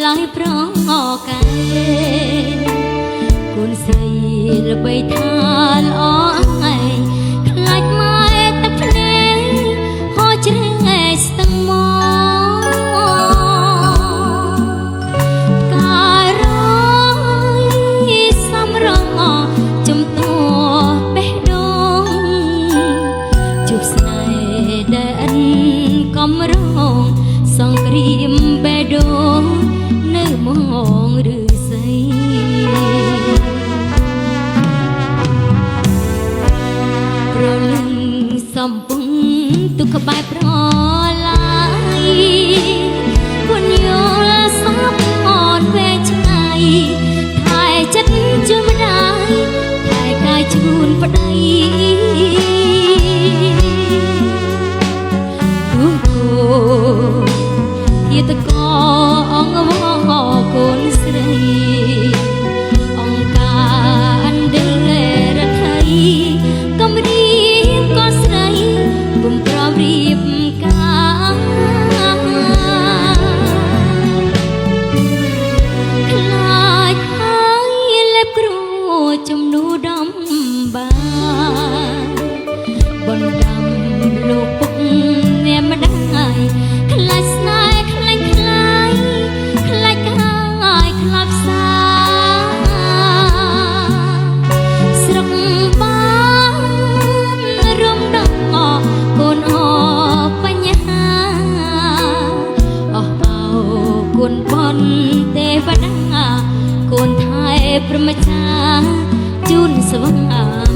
ឡើយប្រកែគុនស្រីល្បីថាល្អឯងខ្លាចម៉ែទឹកភ្នែកហោជ្រែងស្ទឹងមកការយសំរងជំទួបេះដូងជួបស្នេហ៍ដែលកំរងសង្គ្រាមបេះដូងនៅមងឬសីប្រលឹងសំពងទុកក្បែរប្រឡាយពុនយល់សាប់អត់វែងឆ្ងាយថែចិត្តជូនម្ដាយថែកាយជូនប្តីជាតកអង្គវកូនស្រីអង្គការអន្តររដ្ឋ័យកំរីកូនស្រីបំប្រមរៀបការខ្លាចហើយលេបគ្រូជំនួដំបានបណ្ដាំលោកពុកអ្នកម្ដាយខ្លាចស្នេហ៍ខ្លាចខ្លាចកាយខ្លាចសាស្រុកបានរំដងកូនអបញ្ហាអស់អោគុណបនទេវតាកូនថែព្រមចាជូនស្វា